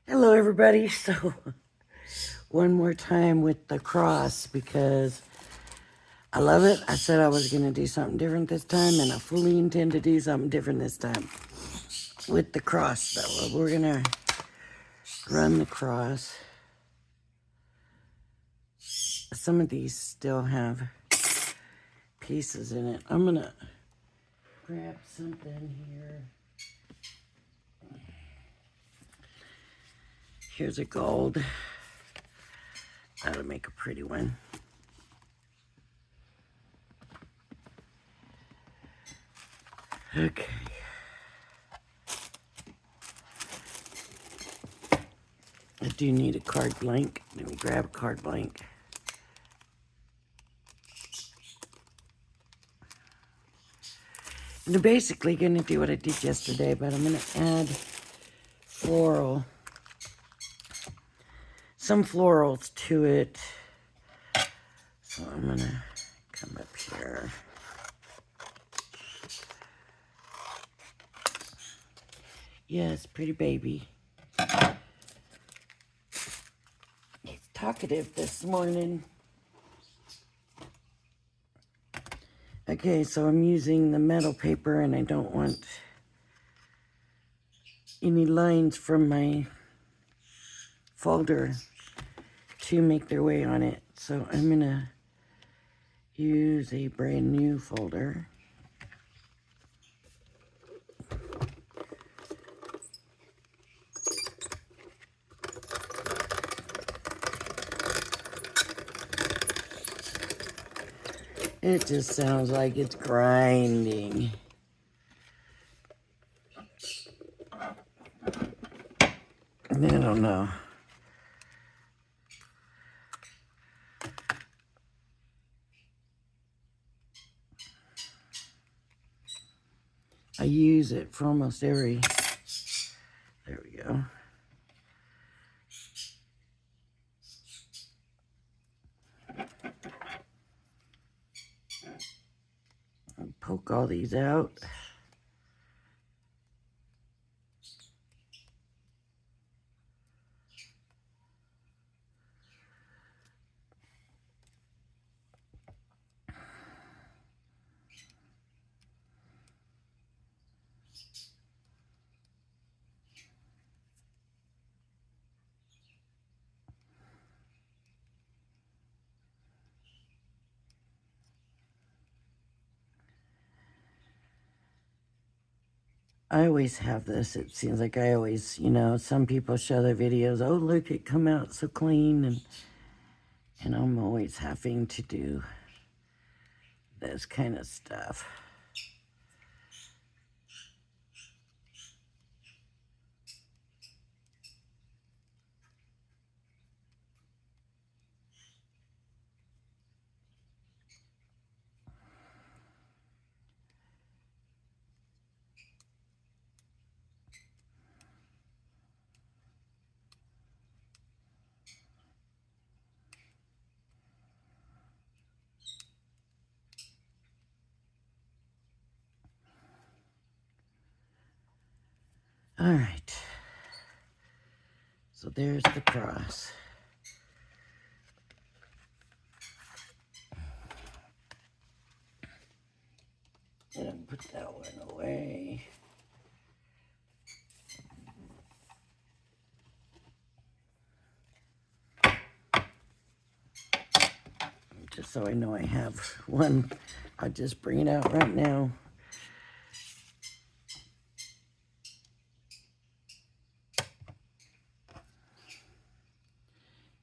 Hello, everybody. So, one more time with the cross because I love it. I said I was going to do something different this time, and I fully intend to do something different this time with the cross, though. We're going to run the cross. Some of these still have pieces in it. I'm going to grab something here. Here's a gold. That'll make a pretty one. Okay. I do need a card blank. Let me grab a card blank. I'm basically going to do what I did yesterday, but I'm going to add some florals to it. So I'm going to come up here. Yes, pretty baby. He's talkative this morning. Okay, so I'm using the metal paper, and I don't want any lines from my folder to make their way on it. So I'm going to use a brand new folder. It just sounds like it's grinding. I don't know. I use it for almost every, there we go. I'll poke all these out. I always have this. It seems like I always, some people show their videos, oh, look, it come out so clean, and I'm always having to do this kind of stuff. All right. So there's the cross. And I'll put that one away. Just so I know I have one, I'll just bring it out right now.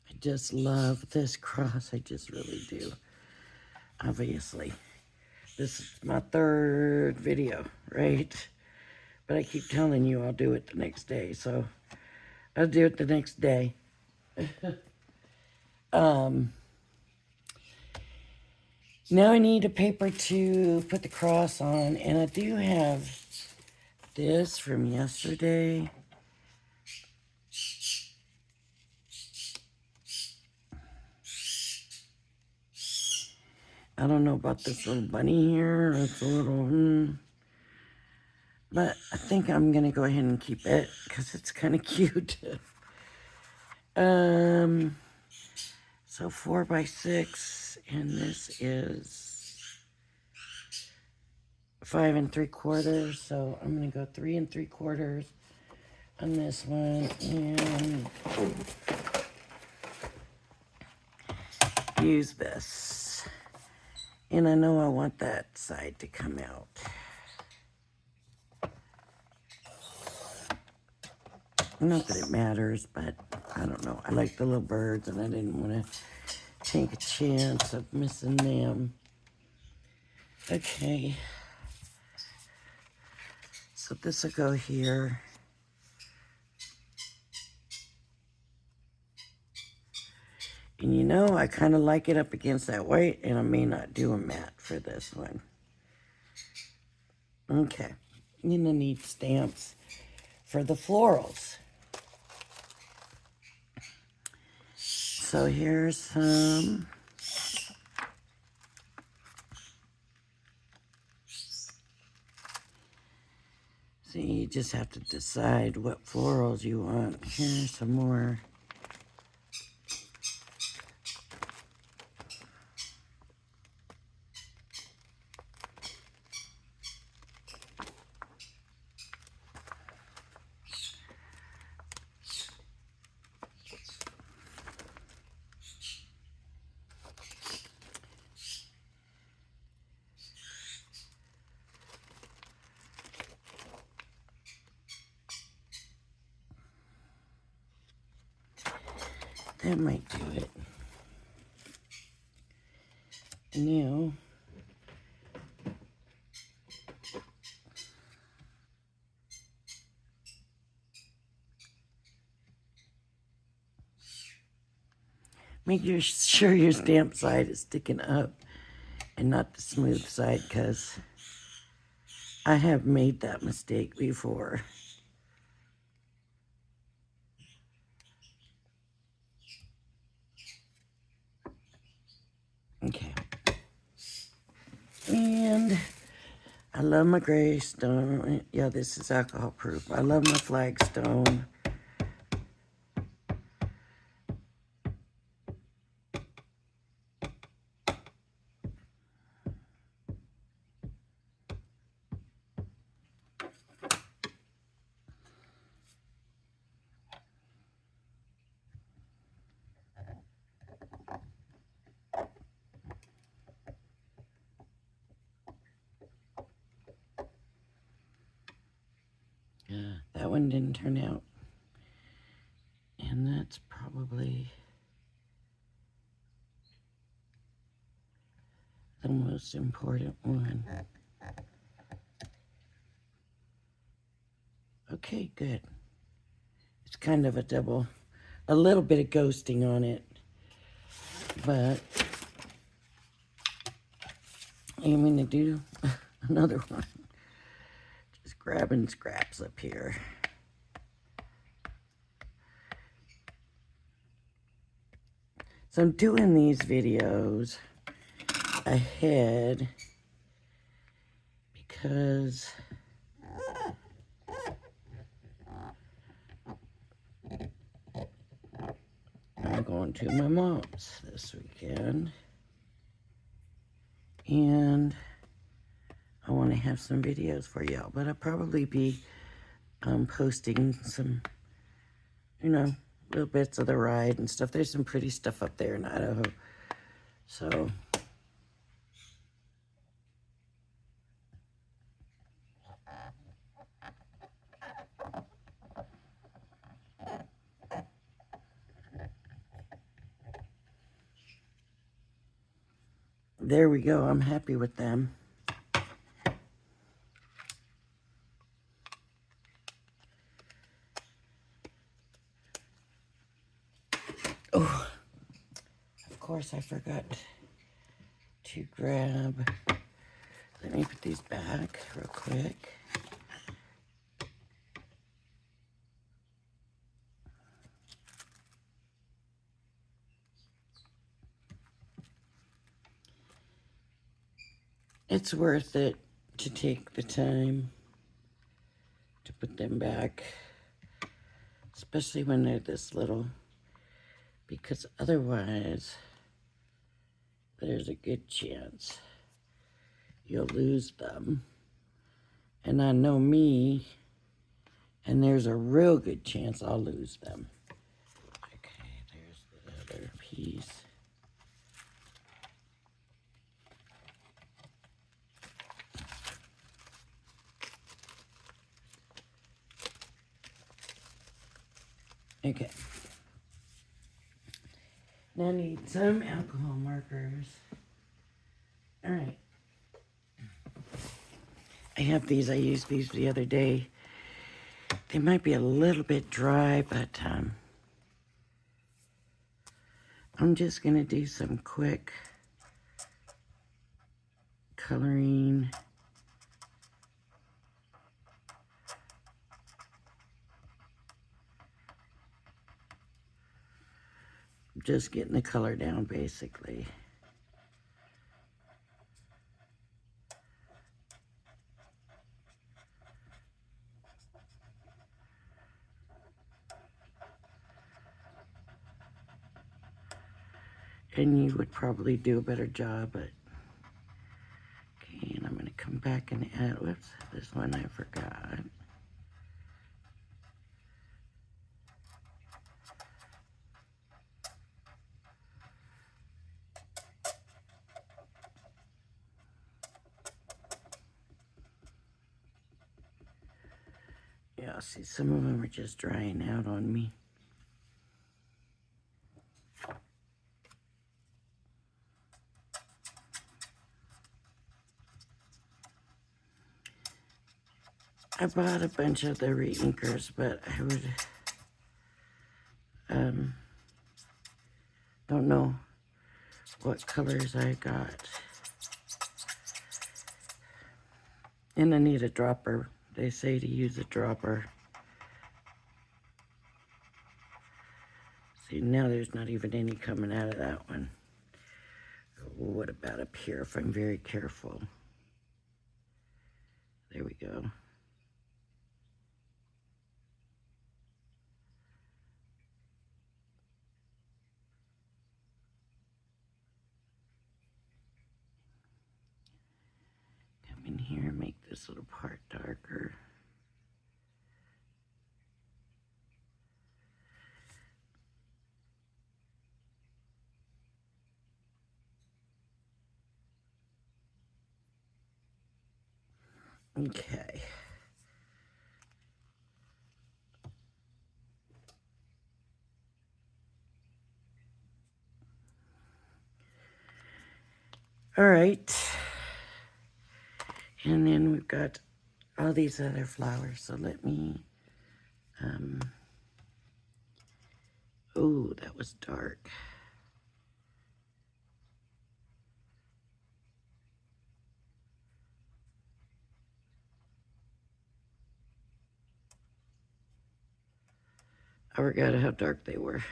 I just love this cross. I just really do. Obviously, this is my third video, right? But I keep telling you I'll do it the next day, so I'll do it the next day. Now I need a paper to put the cross on, and I do have this from yesterday. I don't know about this little bunny here. It's a little, but I think I'm going to go ahead and keep it because it's kind of cute. So 4x6, and this is 5 3/4. So I'm gonna go 3 3/4 on this one, and use this. And I know I want that side to come out. Not that it matters, but I don't know. I like the little birds, and I didn't want to take a chance of missing them. Okay. So this will go here. And you know, I kind of like it up against that white, and I may not do a matte for this one. Okay. I'm going to need stamps for the florals. So here's some. So you just have to decide what florals you want. Here's some more. That might do it. Now, make sure your stamp side is sticking up and not the smooth side, because I have made that mistake before. Okay. And I love my gray stone. Yeah, this is alcohol proof. I love my flagstone. Yeah, that one didn't turn out. And that's probably the most important one. Okay, good. It's kind of a little bit of ghosting on it, but I'm going to do another one. Just grabbing scraps up here. So I'm doing these videos ahead because I'm going to my mom's this weekend, and I want to have some videos for y'all, but I'll probably be posting some, little bits of the ride and stuff. There's some pretty stuff up there in Idaho, so there we go. I'm happy with them. Oh, of course I forgot to grab. Let me put these back real quick. It's worth it to take the time to put them back, especially when they're this little. because otherwise there's a good chance you'll lose them. And I know me, and there's a real good chance I'll lose them. Okay, there's the other piece. Okay. Now I need some alcohol markers. All right. I have these. I used these the other day. They might be a little bit dry, but I'm just going to do some quick coloring. Just getting the color down, basically. And you would probably do a better job, but okay, and I'm going to come back and add, whoops, this one I forgot. Yeah, see, some of them are just drying out on me. I bought a bunch of the re-inkers, but I would, don't know what colors I got. And I need a dropper. They say to use a dropper. See, now there's not even any coming out of that one. What about up here if I'm very careful? There we go. Come in here and make this little part darker. Okay. All right. And then we've got all these other flowers. So let me, oh, that was dark. I forgot how dark they were.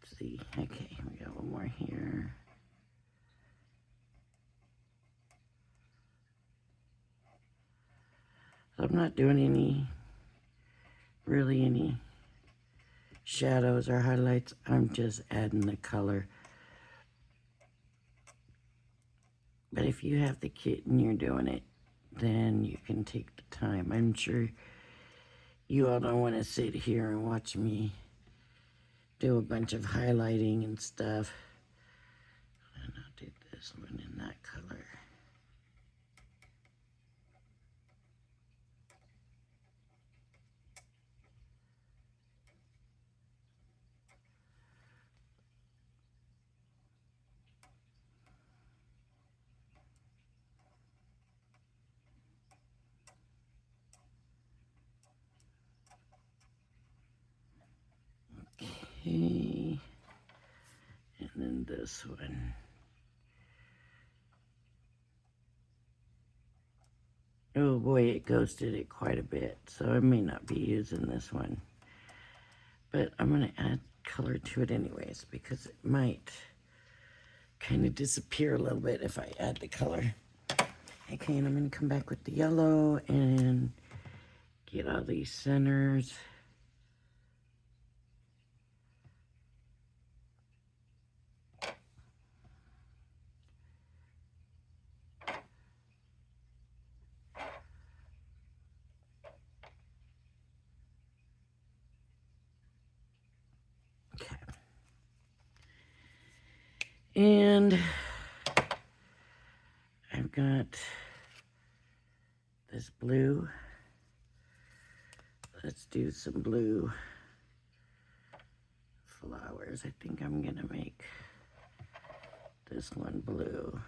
Let's see. Okay, we got one more here. So I'm not doing really any shadows or highlights. I'm just adding the color. But if you have the kit and you're doing it, then you can take the time. I'm sure you all don't want to sit here and watch me do a bunch of highlighting and stuff. And I'll do this one in that color. Okay. And then this one. Oh boy, it ghosted it quite a bit, so I may not be using this one. But I'm going to add color to it anyways, because it might kind of disappear a little bit if I add the color. Okay, and I'm going to come back with the yellow and get all these centers. Okay. And I've got this blue. Let's do some blue flowers. I think I'm going to make this one blue.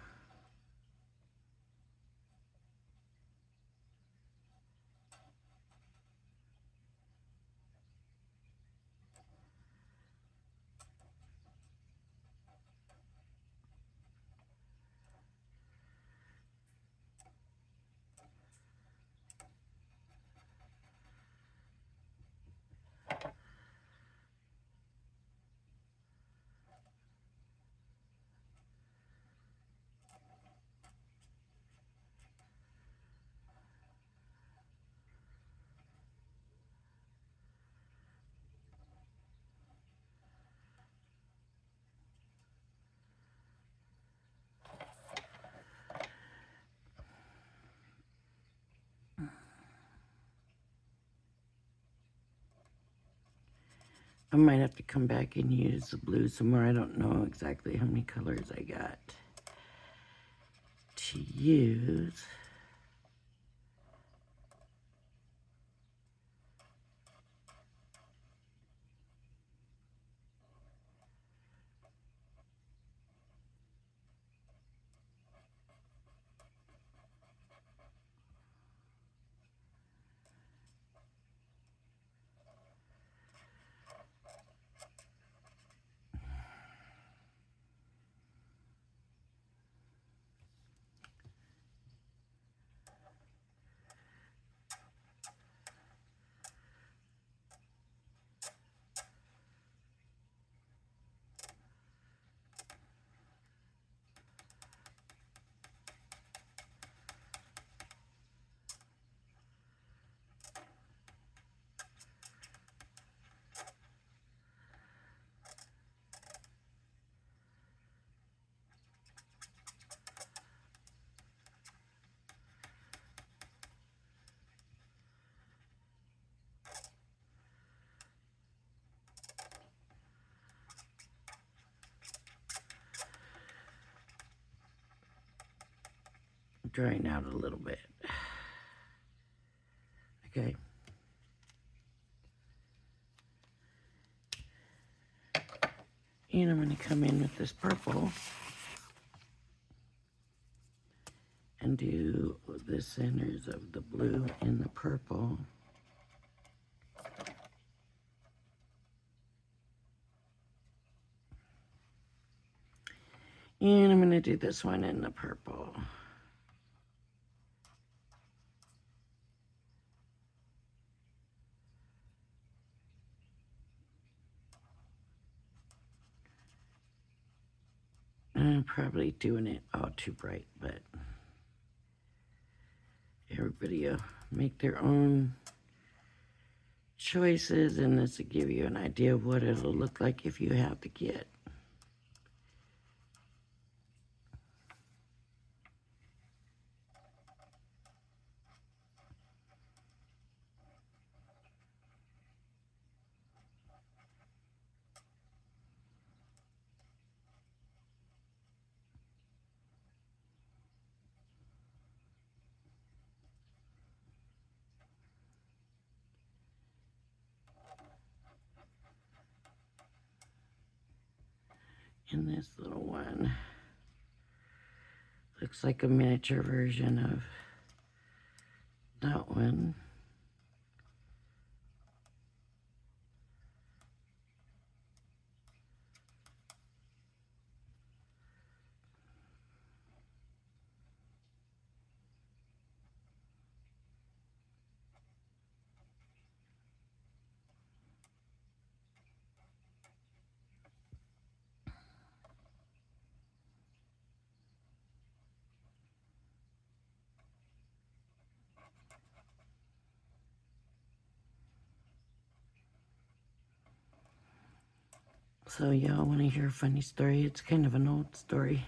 I might have to come back and use the blue some more. I don't know exactly how many colors I got to use. Drying out a little bit. Okay. And I'm going to come in with this purple and do the centers of the blue and the purple. And I'm going to do this one in the purple. I'm probably doing it all too bright, but everybody make their own choices, and this will give you an idea of what it'll look like if you have the kit. And this little one looks like a miniature version of that one. So y'all want to hear a funny story? It's kind of an old story.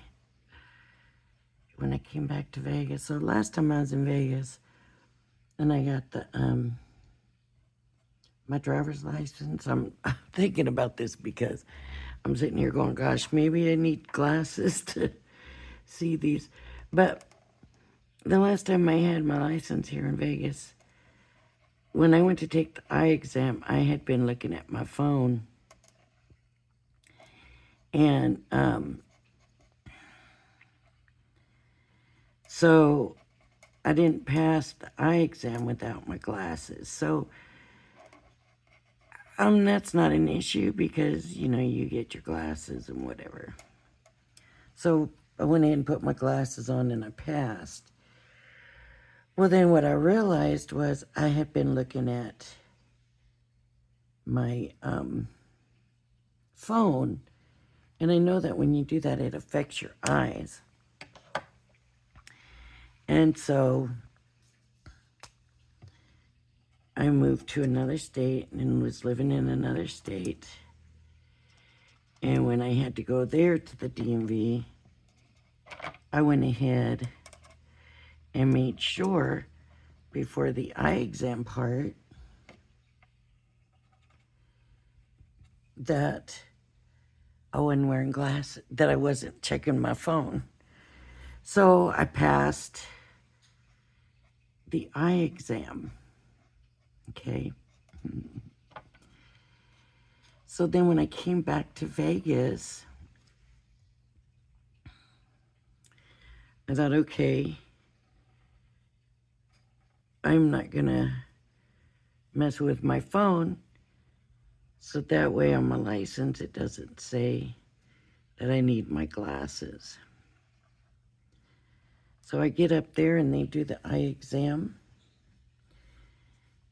When I came back to Vegas. So last time I was in Vegas and I got the my driver's license. I'm thinking about this because I'm sitting here going, gosh, maybe I need glasses to see these. But the last time I had my license here in Vegas, when I went to take the eye exam, I had been looking at my phone. And so I didn't pass the eye exam without my glasses. So that's not an issue because, you know, you get your glasses and whatever. So I went ahead and put my glasses on and I passed. Well, then what I realized was I had been looking at my phone, and I know that when you do that, it affects your eyes. And so I moved to another state and was living in another state. And when I had to go there to the DMV, I went ahead and made sure before the eye exam part that I wasn't wearing glasses, that I wasn't checking my phone. So I passed the eye exam, okay? So then when I came back to Vegas, I thought, okay, I'm not gonna mess with my phone, so that way on my license it doesn't say that I need my glasses. So I get up there and they do the eye exam,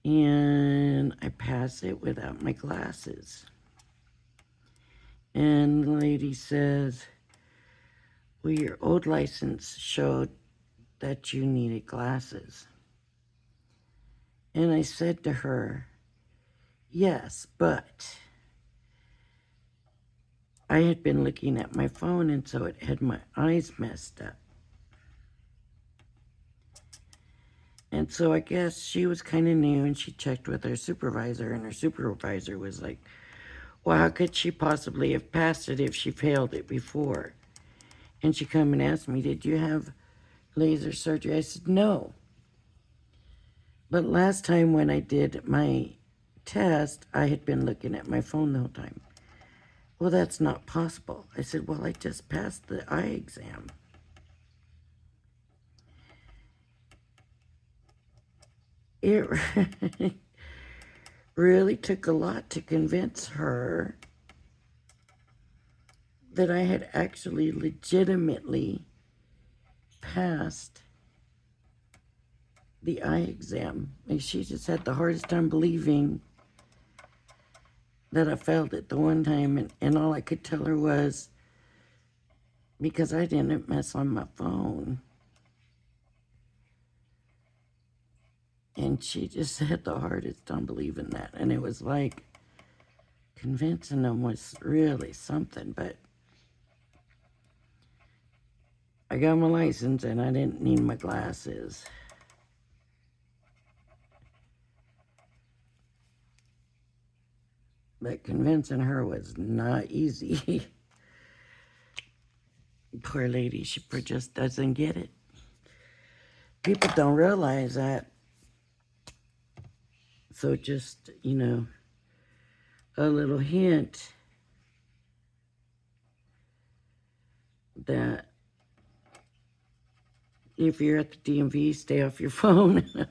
and I pass it without my glasses. And the lady says, well, your old license showed that you needed glasses. And I said to her, yes, but I had been looking at my phone, and so it had my eyes messed up. And so I guess she was kind of new, and she checked with her supervisor, and her supervisor was like, well, how could she possibly have passed it if she failed it before? And she come and asked me, did you have laser surgery? I said, no. But last time when I did my test, I had been looking at my phone the whole time. Well, that's not possible. I said, well, I just passed the eye exam. It really took a lot to convince her that I had actually legitimately passed the eye exam. And she just had the hardest time believing that I failed it the one time. And all I could tell her was, because I didn't mess on my phone. And she just had the hardest time believing that. And it was like, convincing them was really something. But I got my license and I didn't need my glasses. But convincing her was not easy. Poor lady, she just doesn't get it. People don't realize that. So just, you know, a little hint that if you're at the DMV, stay off your phone.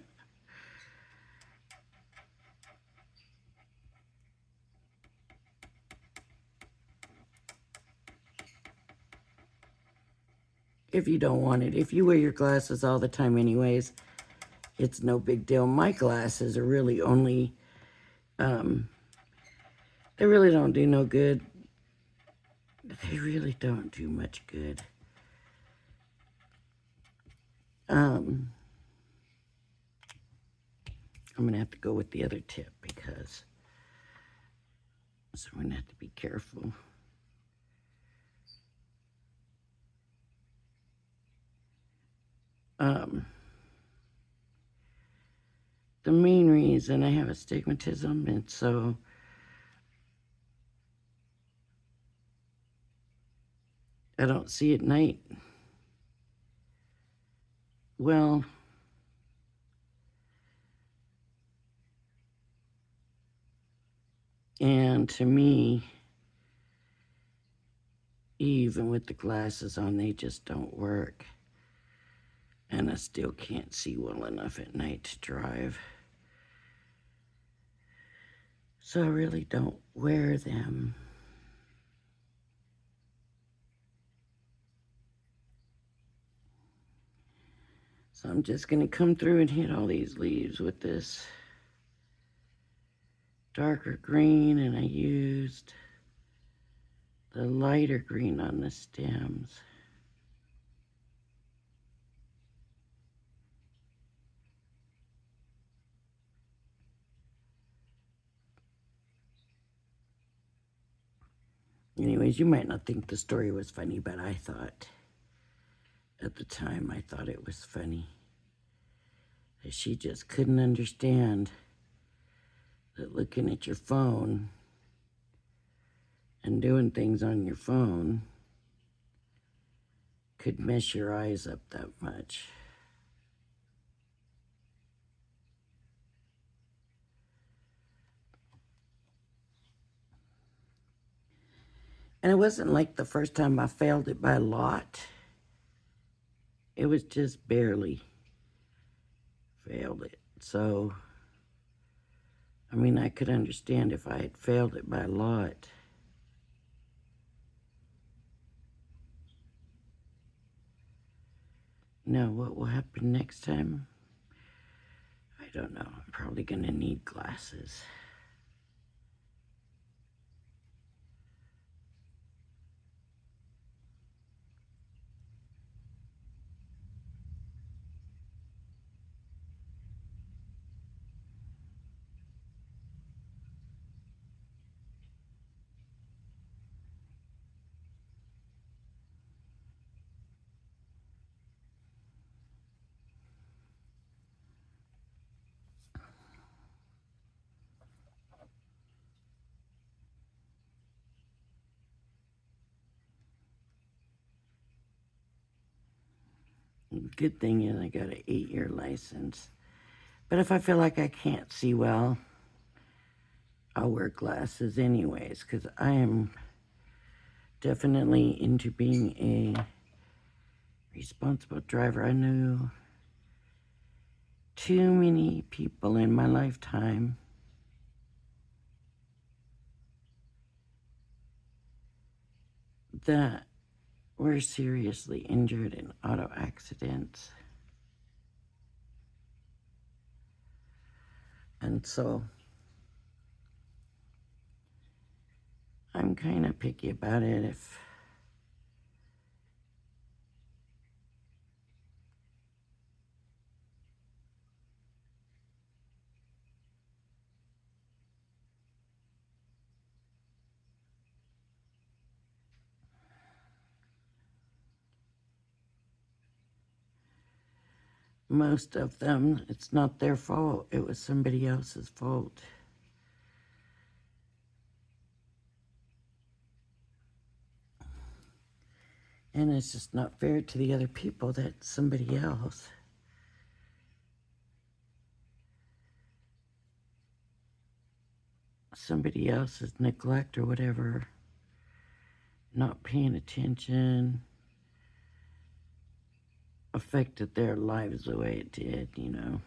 If you don't want it. If you wear your glasses all the time anyways, it's no big deal. My glasses are really only, they really don't do no good. They really don't do much good. I'm going to have to go with the other tip because, so I'm going to have to be careful. Um, the main reason I have astigmatism, and so I don't see at night. Well, and to me, even with the glasses on, they just don't work. And I still can't see well enough at night to drive. So I really don't wear them. So I'm just gonna come through and hit all these leaves with this darker green, and I used the lighter green on the stems. Anyways, you might not think the story was funny, but I thought, at the time, I thought it was funny. That she just couldn't understand that looking at your phone and doing things on your phone could mess your eyes up that much. And it wasn't like the first time I failed it by a lot. It was just barely failed it. So, I mean, I could understand if I had failed it by a lot. Now, what will happen next time? I don't know. I'm probably going to need glasses. Good thing is I got an 8-year license. But if I feel like I can't see well, I'll wear glasses anyways, because I am definitely into being a responsible driver. I knew too many people in my lifetime that were seriously injured in auto accidents. And so I'm kind of picky about it. If most of them, it's not their fault. It was somebody else's fault. And it's just not fair to the other people that somebody else else's neglect or whatever, not paying attention, affected their lives the way it did, you know.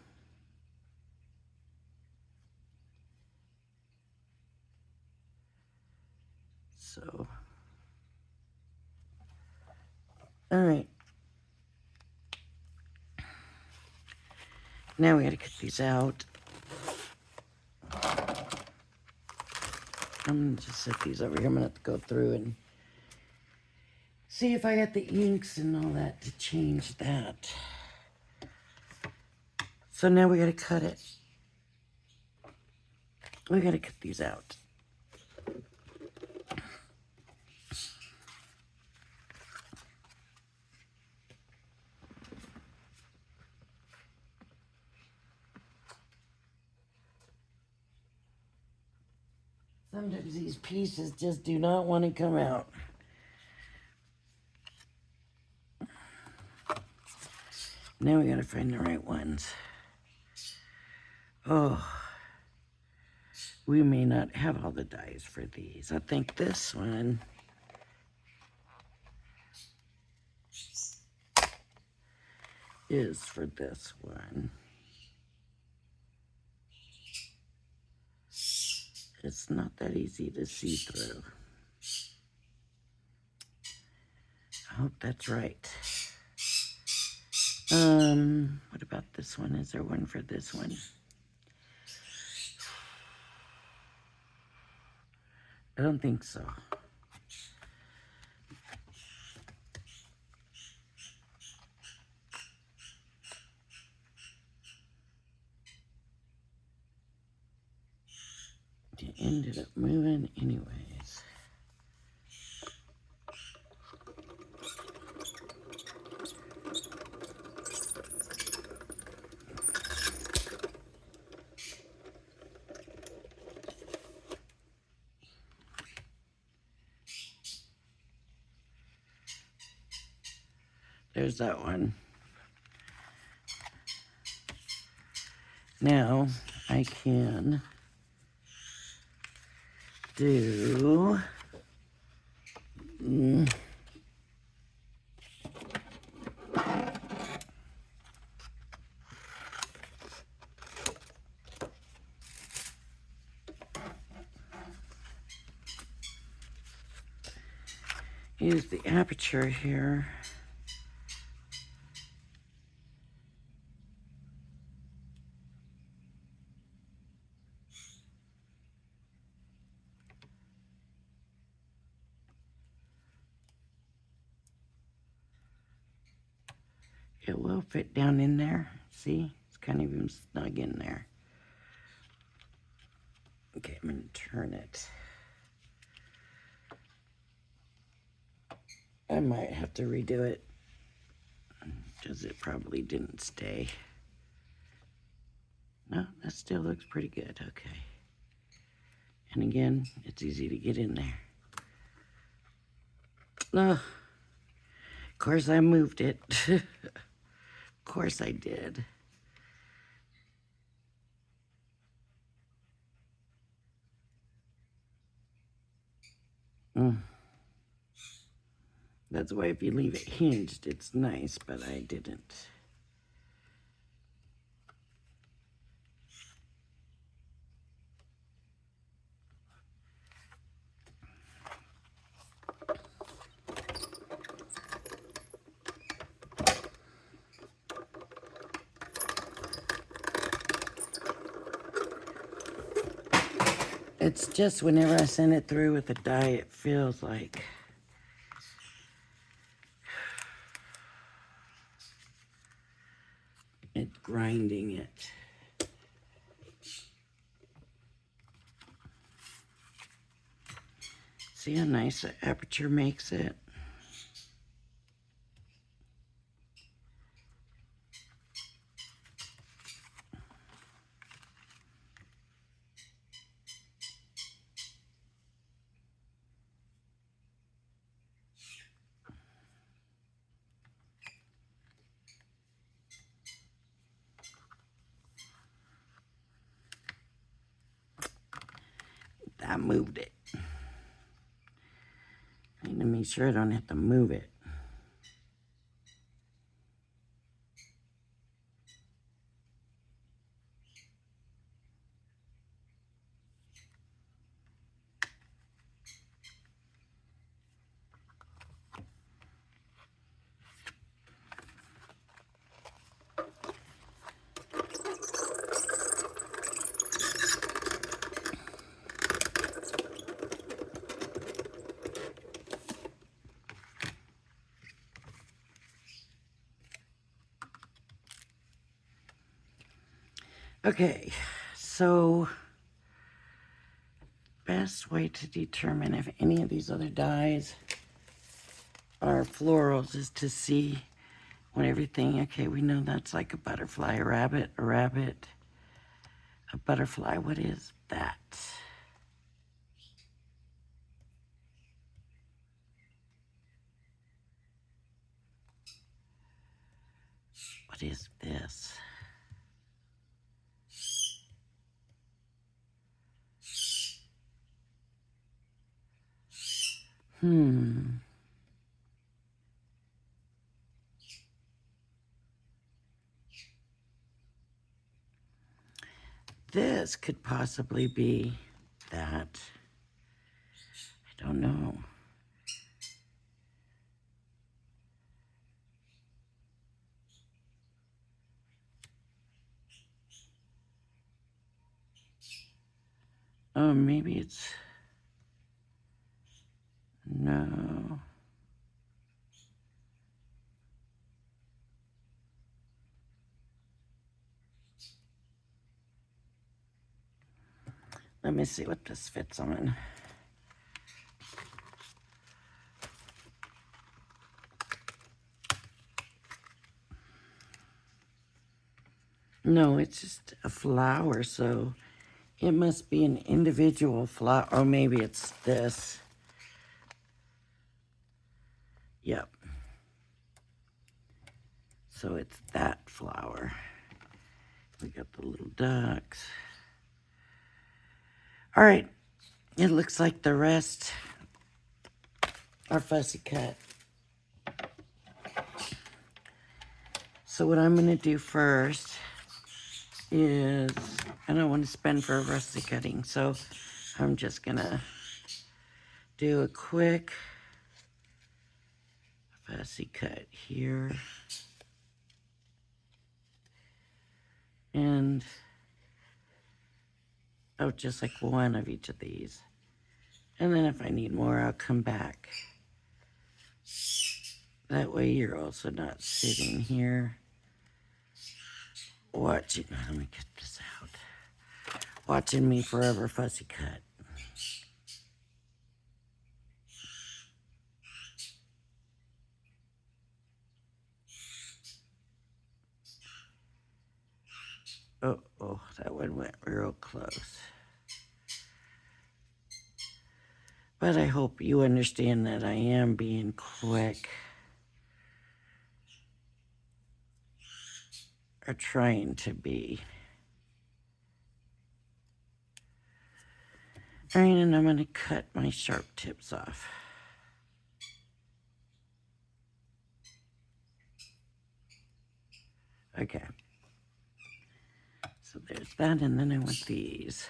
So, all right. Now we gotta cut these out. I'm gonna just set these over here. I'm gonna have to go through and see if I got the inks and all that to change that. So now we gotta cut it. We gotta cut these out. Sometimes these pieces just do not want to come out. Now we gotta find the right ones. Oh, we may not have all the dies for these. I think this one is for this one. It's not that easy to see through. I hope that's right. What about this one? Is there one for this one? I don't think so. It ended up moving anyways. There's that one. Now I can do use the aperture here. It will fit down in there. See? It's kind of even snug in there. Okay, I'm going to turn it. I might have to redo it because it probably didn't stay. No, that still looks pretty good. Okay. And again, it's easy to get in there. Oh, of course I moved it. Of course I did. That's why if you leave it hinged, it's nice, but I didn't. It's just whenever I send it through with a die, it feels like it's grinding it. See how nice the aperture makes it? I moved it. I need to make sure I don't have to move it. Okay, so best way to determine if any of these other dies are florals is to see when everything, okay, we know that's like a butterfly, a rabbit, a butterfly. What is that? What is this? This could possibly be that. I don't know. Oh, maybe it's, no. Let me see what this fits on. No, it's just a flower, so it must be an individual flower. Or maybe it's this. Yep. So it's that flower. We got the little ducks. All right. It looks like the rest are fussy cut. So what I'm going to do first is, I don't want to spend for fussy cutting, so I'm just going to do a quick fussy cut here. And, oh, just like one of each of these. And then if I need more, I'll come back. That way you're also not sitting here watching, let me get this out, watching me forever fussy cut. Oh, that one went real close. But I hope you understand that I am being quick. Or trying to be. All right, and I'm going to cut my sharp tips off. Okay. So there's that, and then I want these.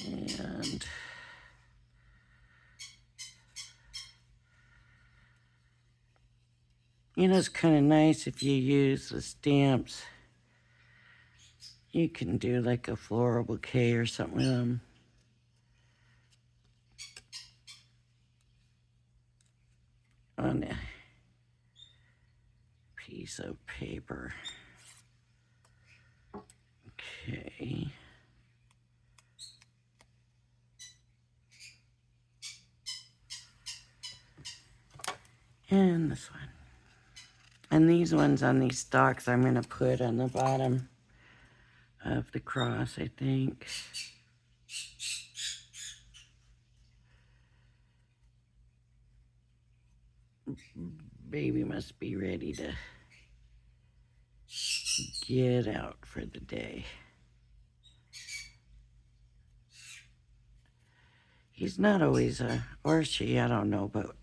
And you know, it's kind of nice if you use the stamps. You can do like a floral bouquet or something with them. On a piece of paper. Okay. And this one. And these ones on these stalks I'm going to put on the bottom of the cross, I think. Baby must be ready to get out for the day. He's not always or she, I don't know, but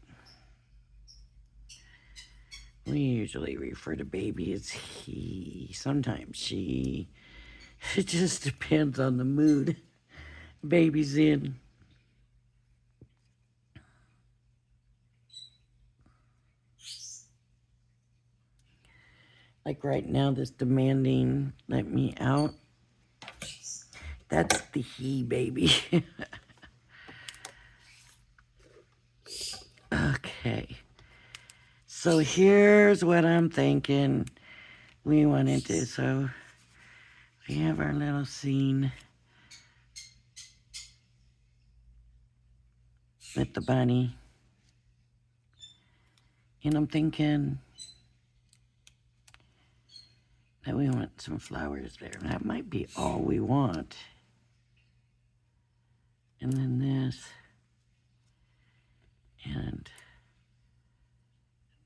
we usually refer to baby as he, sometimes she. It just depends on the mood baby's in. Like right now, this demanding let me out. That's the he baby. Okay. So here's what I'm thinking we want to do. So we have our little scene. with the bunny. And I'm thinking that we want some flowers there. That might be all we want. And then this. And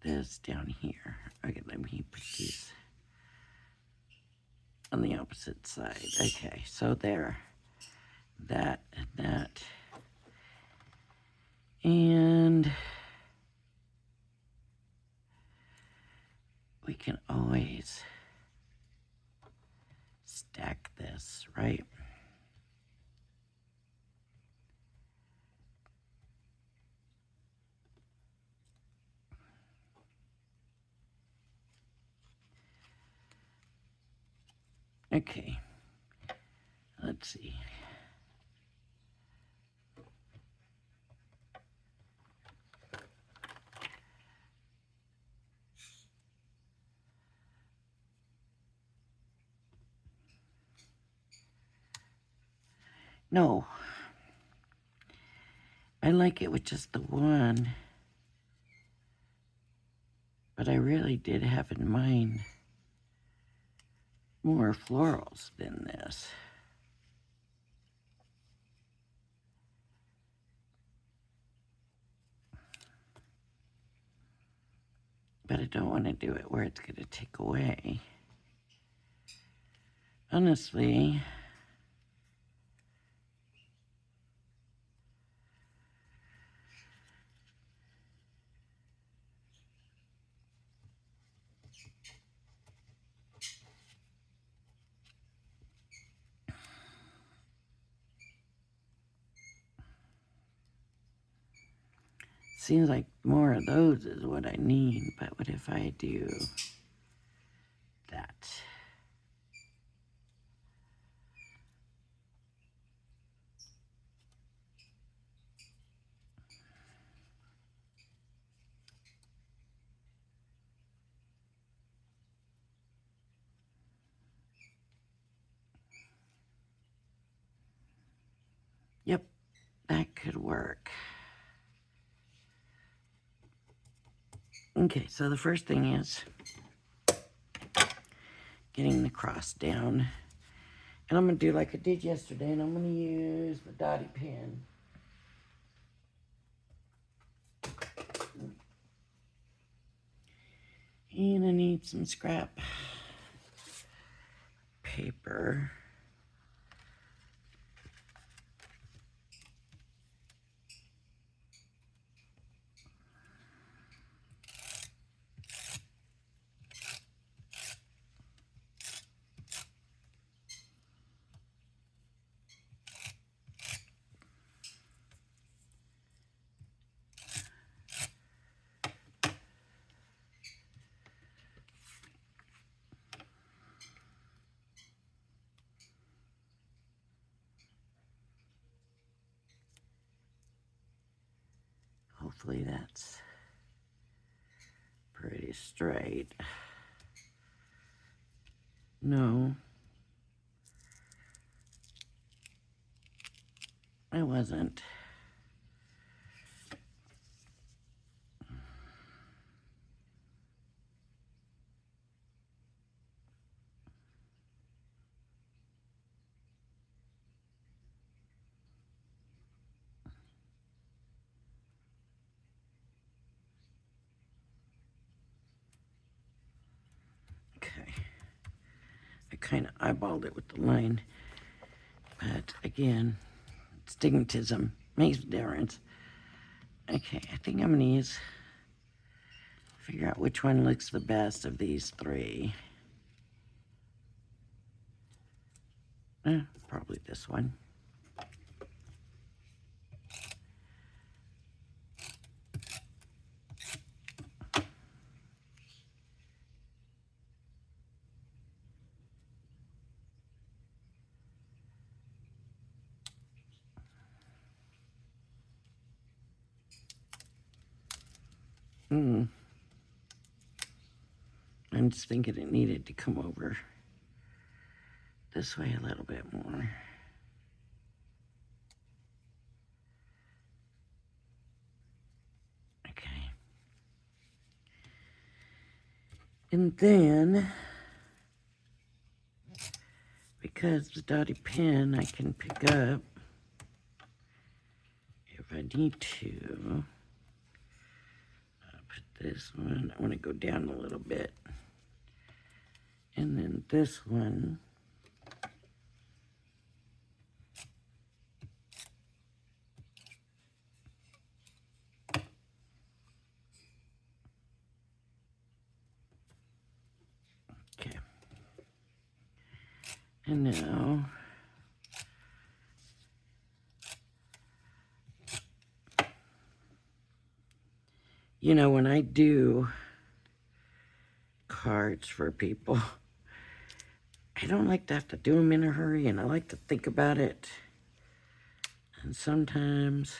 this down here. Okay, let me put these on the opposite side. Okay, so there. That and that. And we can always stack this, right? Okay, let's see. No, I like it with just the one, but I really did have in mind more florals than this. But I don't want to do it where it's going to take away. Honestly, seems like more of those is what I need. But what if I do that? Yep, that could work. Okay, so the first thing is getting the cross down. And I'm going to do like I did yesterday, and I'm going to use the dotty pen. And I need some scrap paper. Hopefully that's pretty straight. No, I wasn't. Okay. I kind of eyeballed it with the line. But again, stigmatism makes a difference. Okay, I think I'm going to figure out which one looks the best of these three. Probably this one. I'm just thinking it needed to come over this way a little bit more. And then, because the dotty pin I can pick up if I need to, I'll put this one, I want to go down a little bit. And then this one, okay. And now, you know, when I do cards for people, I don't like to have to do them in a hurry, and I like to think about it. And sometimes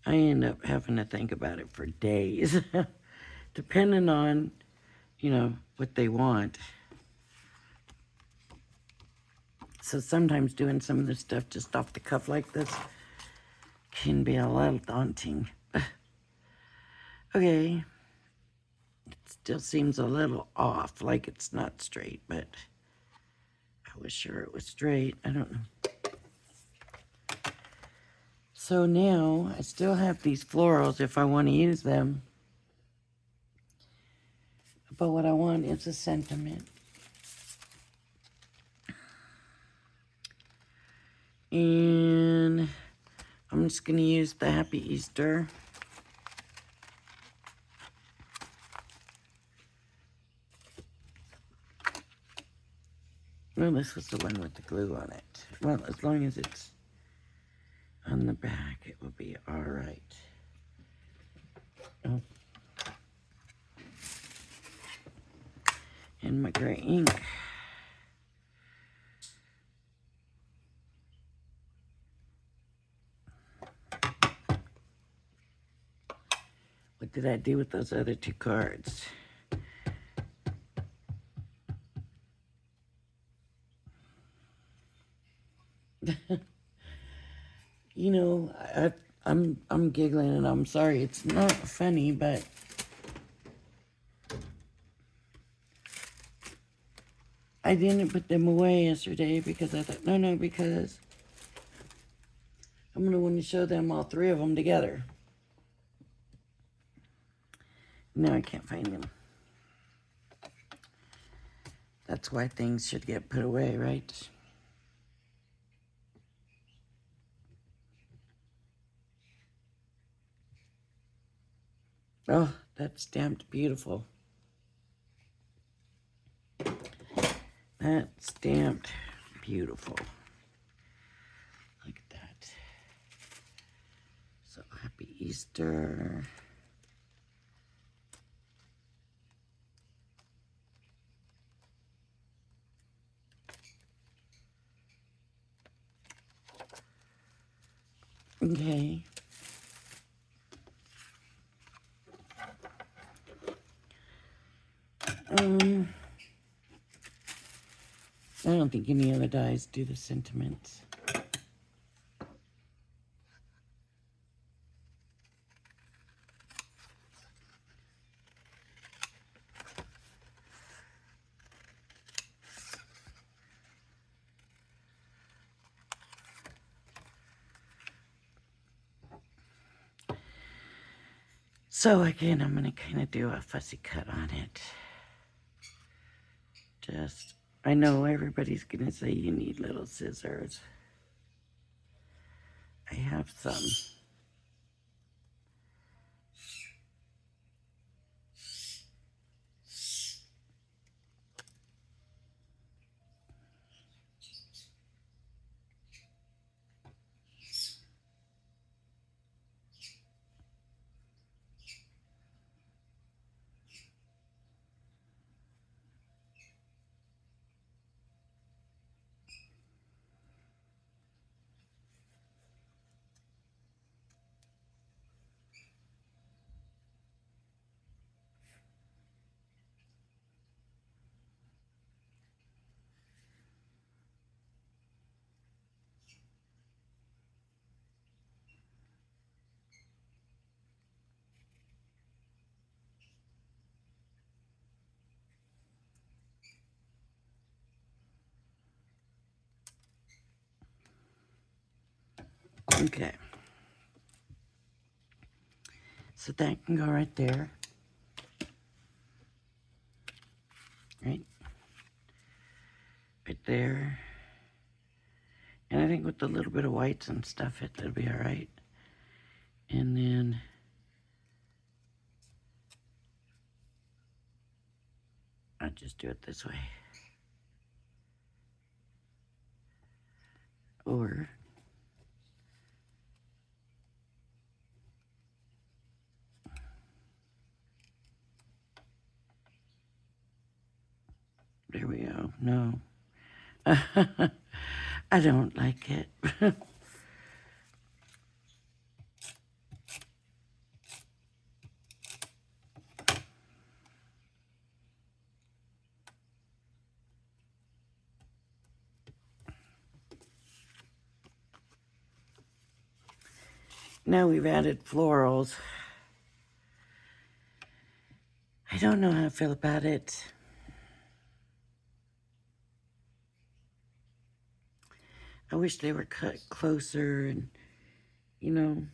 I end up having to think about it for days, depending on, you know, what they want. So sometimes doing some of this stuff just off the cuff like this can be a little daunting. Okay, it still seems a little off, like it's not straight, but I was sure it was straight. I don't know. So now I still have these florals if I want to use them. But what I want is a sentiment. And I'm just going to use the Happy Easter. Well, this was the one with the glue on it. Well, as long as it's on the back, it will be all right. Oh. And my gray ink. What did I do with those other two cards? You know, I'm giggling and I'm sorry. It's not funny, but I didn't put them away yesterday because I thought, no, because I'm going to want to show them all three of them together. Now I can't find them. That's why things should get put away, right? Oh, that's stamped beautiful. That's stamped beautiful. Look at that. So Happy Easter. Okay. I don't think any other dies do the sentiments. So again, I'm going to kind of do a fussy cut on it. Just, I know everybody's going to say you need little scissors. I have some. Okay. So that can go right there. Right? Right there. And I think with a little bit of whites and stuff, it'll be all right. And then I'll just do it this way. Or there we go. No. I don't like it. Now we've added florals. I don't know how I feel about it. I wish they were cut closer and, you know,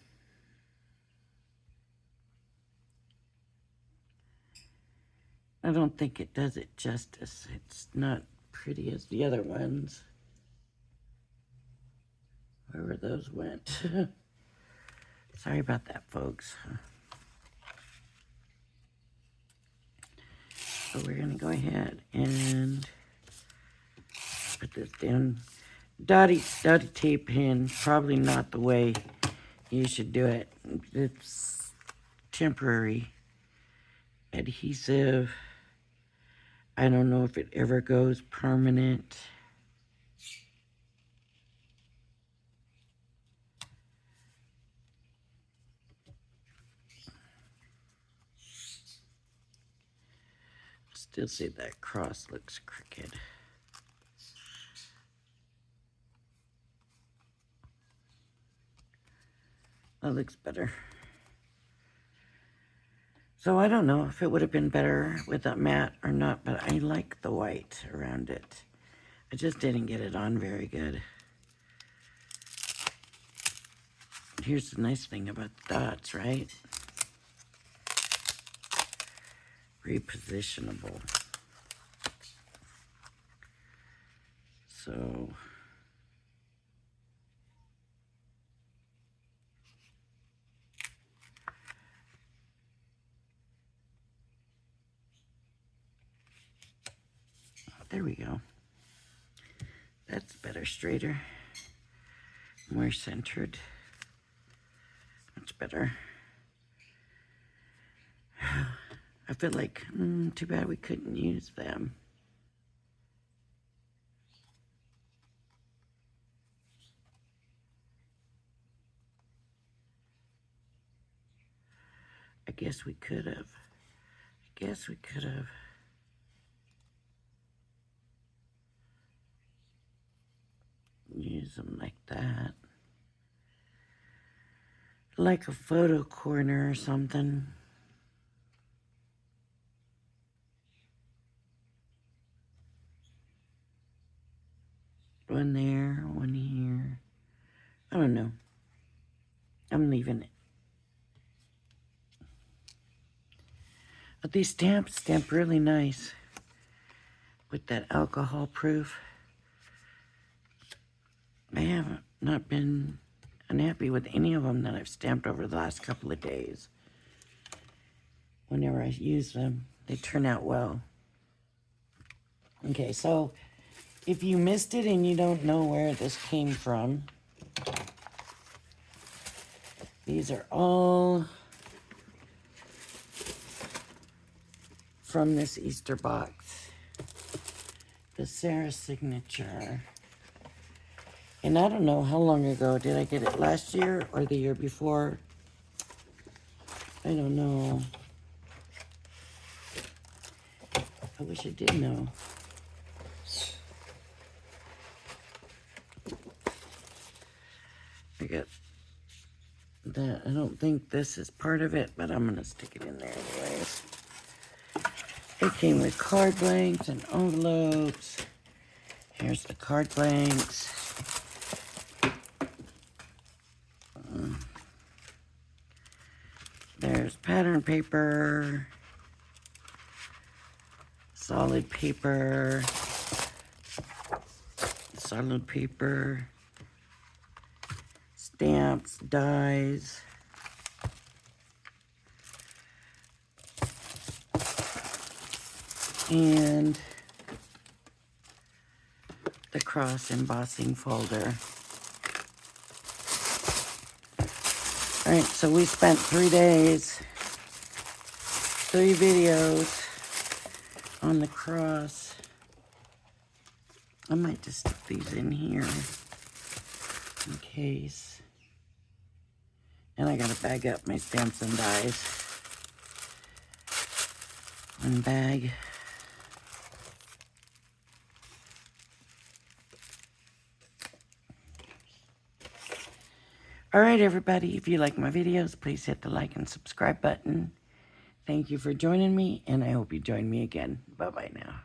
I don't think it does it justice. It's not pretty as the other ones. Wherever those went. Sorry about that, folks. So we're going to go ahead and put this down. Dotty tape in, probably not the way you should do it. It's temporary adhesive. I don't know if it ever goes permanent. Still see that cross looks crooked. That looks better. So I don't know if it would have been better with a matte or not, but I like the white around it. I just didn't get it on very good. Here's the nice thing about the dots, right? Repositionable. So there we go. That's better, straighter, more centered. Much better. I feel like, too bad we couldn't use them. I guess we could have. Use them like that. Like a photo corner or something. One there, one here. I don't know. I'm leaving it. But these stamps stamp really nice with that alcohol proof. I have not been unhappy with any of them that I've stamped over the last couple of days. Whenever I use them, they turn out well. Okay, so if you missed it and you don't know where this came from, these are all from this Easter box. The Sara signature. And I don't know how long ago. Did I get it last year or the year before? I don't know. I wish I did know. I got that. I don't think this is part of it, but I'm going to stick it in there anyways. It came with card blanks and envelopes. Here's the card blanks. There's pattern paper, solid paper, stamps, dies, and the cross embossing folder. All right, so we spent 3 days, 3 videos on the cross. I might just stick these in here in case. And I gotta bag up my stamps and dies. One bag. All right, everybody, if you like my videos, please hit the like and subscribe button. Thank you for joining me, and I hope you join me again. Bye-bye now.